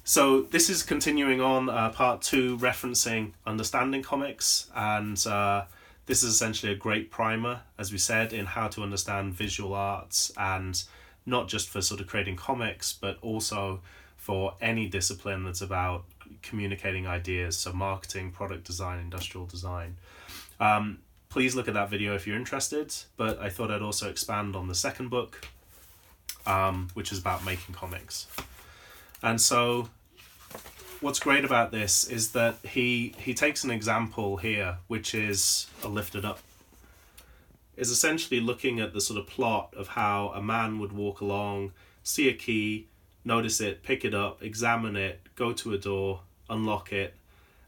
So this is continuing on part 2, referencing understanding comics, and this is essentially a great primer, as we said, in how to understand visual arts, and not just for sort of creating comics, but also for any discipline that's about communicating ideas, so marketing, product design, industrial design. Please look at that video if you're interested, but I thought I'd also expand on the second book, which is about making comics. And so what's great about this is that he takes an example here, which is a lifted up, is essentially looking at the sort of plot of how a man would walk along, see a key, notice it, pick it up, examine it, go to a door, unlock it,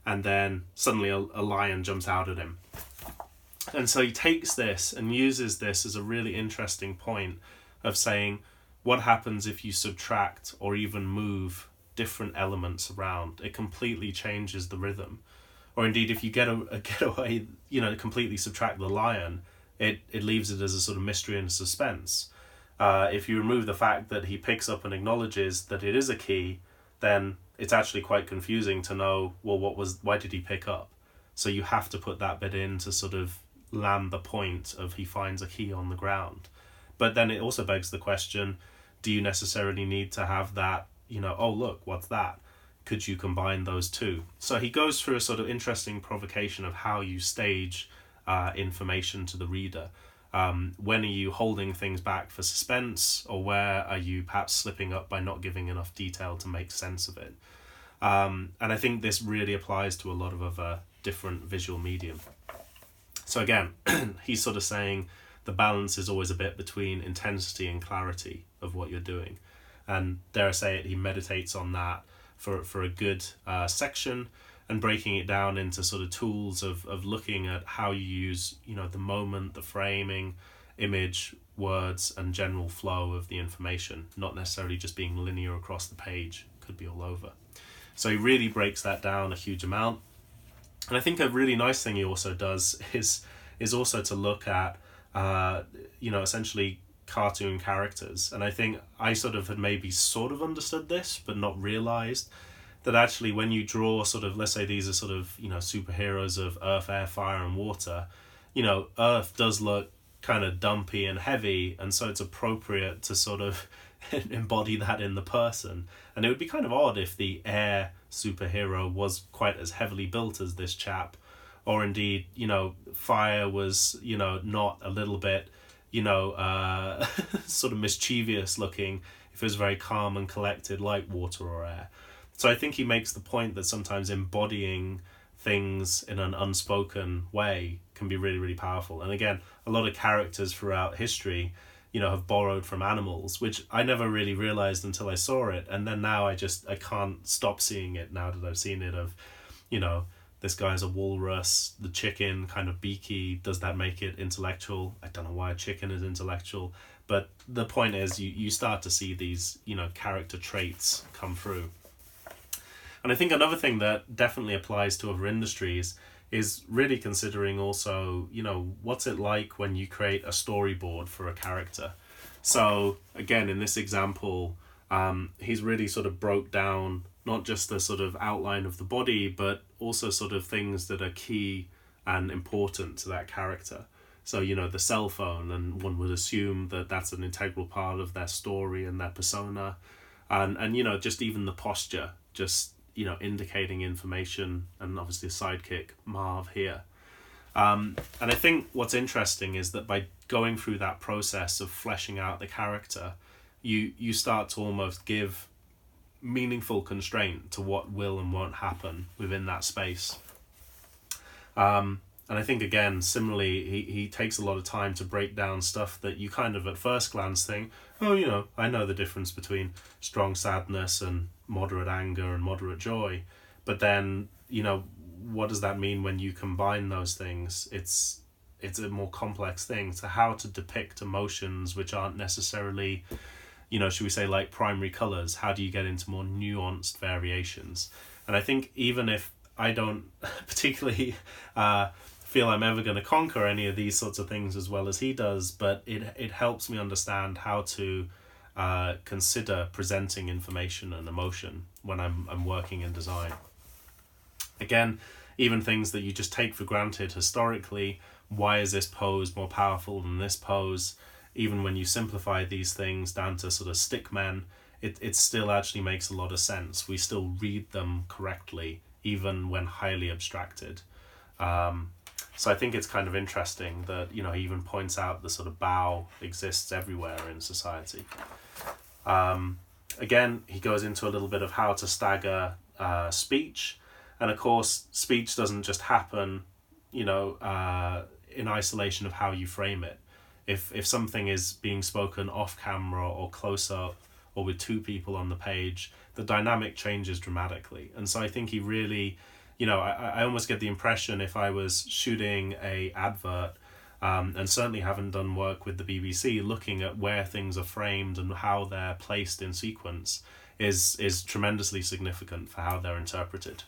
and then suddenly a lion jumps out at him. And so he takes this and uses this as a really interesting point of saying, what happens if you subtract or even move different elements around? It completely changes the rhythm. Or indeed, if you get away, completely subtract the lion, it leaves it as a sort of mystery and suspense. If you remove the fact that he picks up and acknowledges that it is a key, then it's actually quite confusing to know, well, why did he pick up? So you have to put that bit in to sort of land the point of he finds a key on the ground. But then it also begs the question, do you necessarily need to have that, oh look, what's that? Could you combine those two? So he goes through a sort of interesting provocation of how you stage information to the reader. When are you holding things back for suspense, or where are you perhaps slipping up by not giving enough detail to make sense of it? And I think this really applies to a lot of other different visual medium. So again, he's sort of saying the balance is always a bit between intensity and clarity of what you're doing. And dare I say it, he meditates on that for a good section, and breaking it down into sort of tools of looking at how you use, the moment, the framing, image, words, and general flow of the information, not necessarily just being linear across the page, could be all over. So he really breaks that down a huge amount. And I think a really nice thing he also does is also to look at, essentially cartoon characters. And I think I had maybe understood this, but not realized that actually when you draw sort of, let's say these are sort of, superheroes of earth, air, fire, and water, earth does look kind of dumpy and heavy, and so it's appropriate to sort of embody that in the person. And it would be kind of odd if the air superhero was quite as heavily built as this chap, or indeed, fire was, not a little bit, sort of mischievous looking, if it was very calm and collected like water or air. So I think he makes the point that sometimes embodying things in an unspoken way can be really, really powerful. And again, a lot of characters throughout history, have borrowed from animals, which I never really realized until I saw it. And then now I can't stop seeing it now that I've seen it of, this guy's a walrus, the chicken kind of beaky. Does that make it intellectual? I don't know why a chicken is intellectual. But the point is you start to see these, character traits come through. And I think another thing that definitely applies to other industries is really considering also, what's it like when you create a storyboard for a character. So again, in this example, he's really sort of broke down not just the sort of outline of the body, but also sort of things that are key and important to that character. So, the cell phone, and one would assume that that's an integral part of their story and their persona. And just even the posture, just, indicating information, and obviously a sidekick, Marv here. And I think what's interesting is that by going through that process of fleshing out the character, you start to almost give meaningful constraint to what will and won't happen within that space. And I think, again, similarly, he takes a lot of time to break down stuff that you kind of at first glance think, oh, I know the difference between strong sadness and moderate anger and moderate joy. But then, what does that mean when you combine those things? It's a more complex thing. So how to depict emotions which aren't necessarily, should we say, like primary colors? How do you get into more nuanced variations? And I think even if I don't particularly feel I'm ever going to conquer any of these sorts of things as well as he does, but it helps me understand how to consider presenting information and emotion when I'm working in design. Again, even things that you just take for granted historically, why is this pose more powerful than this pose? Even when you simplify these things down to sort of stick men, it still actually makes a lot of sense. We still read them correctly, even when highly abstracted. So I think it's kind of interesting that, he even points out the sort of bow exists everywhere in society. Again, he goes into a little bit of how to stagger speech. And of course, speech doesn't just happen, in isolation of how you frame it. If something is being spoken off camera or close up or with two people on the page, the dynamic changes dramatically. And so I think he really, I almost get the impression if I was shooting a advert, and certainly haven't done work with the BBC, looking at where things are framed and how they're placed in sequence is tremendously significant for how they're interpreted.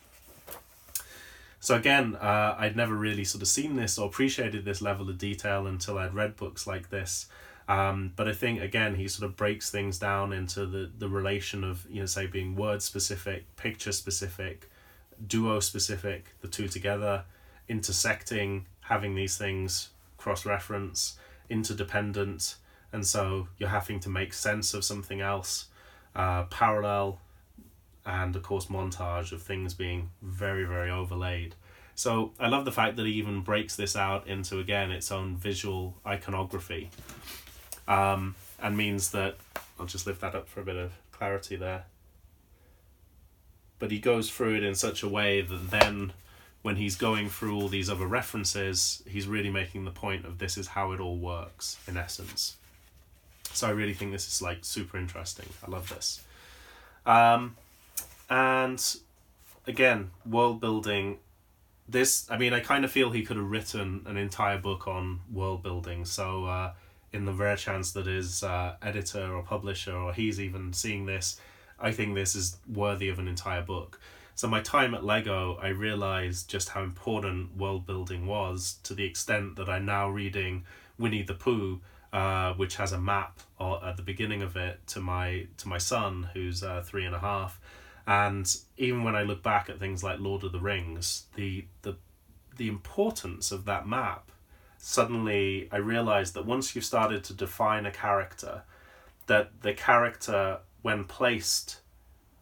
So again, I'd never really sort of seen this or appreciated this level of detail until I'd read books like this. But I think, again, he sort of breaks things down into the relation of, say, being word specific, picture specific, duo specific, the two together, intersecting, having these things cross-reference, interdependent, and so you're having to make sense of something else, parallel, and of course montage of things being very, very overlaid. So I love the fact that he even breaks this out into, again, its own visual iconography, and means that, I'll just lift that up for a bit of clarity there, but he goes through it in such a way that then when he's going through all these other references, he's really making the point of this is how it all works in essence. So I really think this is super interesting. I love this. And again, world building. I kind of feel he could have written an entire book on world building. So in the rare chance that his editor or publisher or he's even seeing this, I think this is worthy of an entire book. So my time at Lego, I realized just how important world building was, to the extent that I'm now reading Winnie the Pooh, which has a map at the beginning of it to my son, who's 3.5. And even when I look back at things like Lord of the Rings, the importance of that map, suddenly I realized that once you've started to define a character, that the character, when placed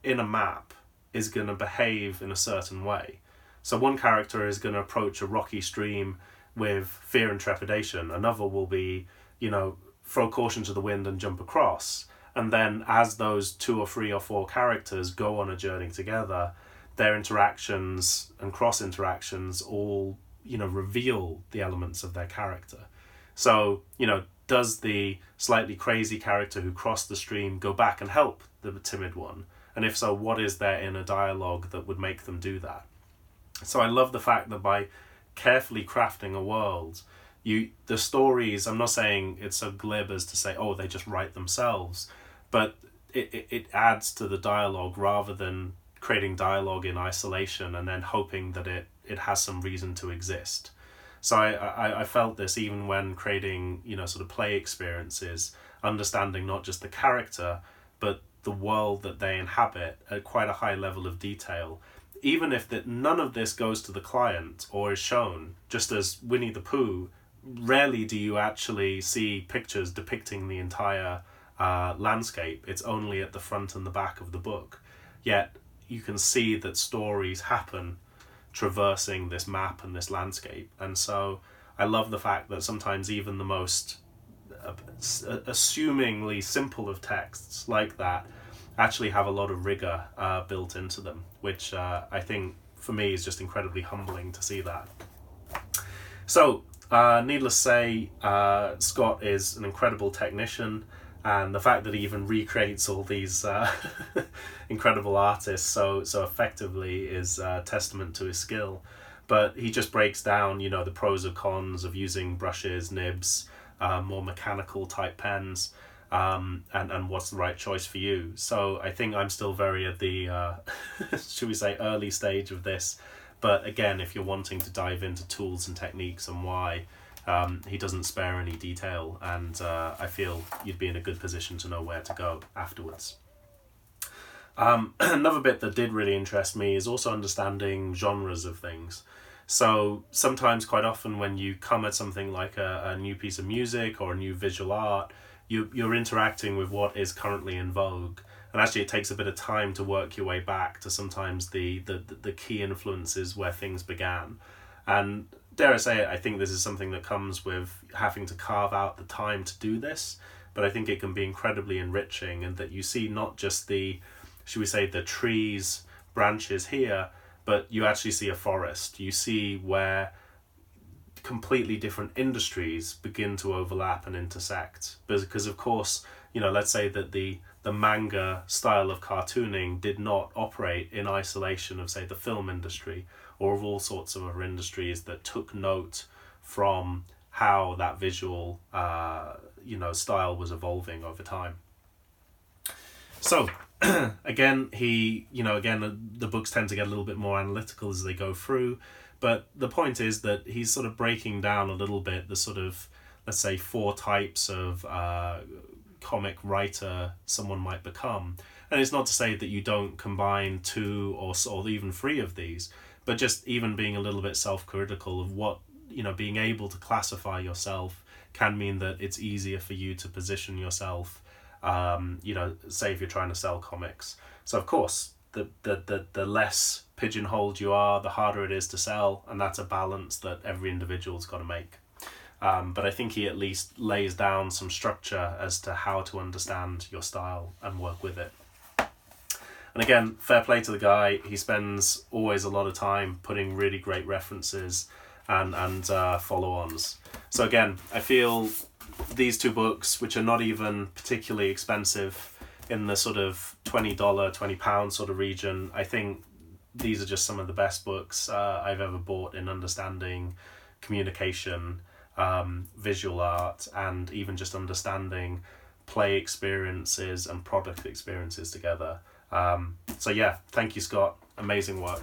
in a map, is going to behave in a certain way. So one character is going to approach a rocky stream with fear and trepidation. Another will be, throw caution to the wind and jump across. And then as those 2 or 3 or 4 characters go on a journey together, their interactions and cross interactions all, reveal the elements of their character. So, does the slightly crazy character who crossed the stream go back and help the timid one? And if so, what is there in a dialogue that would make them do that? So I love the fact that by carefully crafting a world, the stories, I'm not saying it's so glib as to say, oh, they just write themselves, but it adds to the dialogue rather than creating dialogue in isolation and then hoping that it has some reason to exist. So I felt this even when creating, sort of play experiences, understanding not just the character, but the world that they inhabit at quite a high level of detail. Even if none of this goes to the client or is shown, just as Winnie the Pooh, rarely do you actually see pictures depicting the entire landscape. It's only at the front and the back of the book. Yet you can see that stories happen traversing this map and this landscape. And so I love the fact that sometimes even the most assumingly simple of texts like that actually have a lot of rigor built into them, which I think for me is just incredibly humbling to see that. So needless to say, Scott is an incredible technician, and the fact that he even recreates all these incredible artists so effectively is a testament to his skill. But he just breaks down, the pros and cons of using brushes, nibs, more mechanical type pens, and what's the right choice for you. So I think I'm still very at the, should we say, early stage of this. But again, if you're wanting to dive into tools and techniques and why, He doesn't spare any detail, and I feel you'd be in a good position to know where to go afterwards. Another bit that did really interest me is also understanding genres of things. So sometimes, quite often, when you come at something like a new piece of music or a new visual art, you're interacting with what is currently in vogue. And actually it takes a bit of time to work your way back to sometimes the key influences where things began. And dare I say it, I think this is something that comes with having to carve out the time to do this. But I think it can be incredibly enriching, and that you see not just the, should we say, the trees, branches here, but you actually see a forest. You see where completely different industries begin to overlap and intersect. Because of course, let's say that the manga style of cartooning did not operate in isolation of, say, the film industry or of all sorts of other industries that took note from how that visual style was evolving over time. So again, the books tend to get a little bit more analytical as they go through, but the point is that he's sort of breaking down a little bit the sort of, let's say, 4 types of comic writer someone might become. And it's not to say that you don't combine 2 or even 3 of these, but just even being a little bit self-critical of what, being able to classify yourself can mean that it's easier for you to position yourself, say if you're trying to sell comics. So of course, the less pigeonholed you are, the harder it is to sell, and that's a balance that every individual's got to make. But I think he at least lays down some structure as to how to understand your style and work with it. And again, fair play to the guy. He spends always a lot of time putting really great references and follow-ons. So again, I feel these 2 books, which are not even particularly expensive, in the sort of $20, £20 sort of region, I think these are just some of the best books I've ever bought in understanding communication, visual art, and even just understanding play experiences and product experiences together. So yeah, thank you, Scott. Amazing work.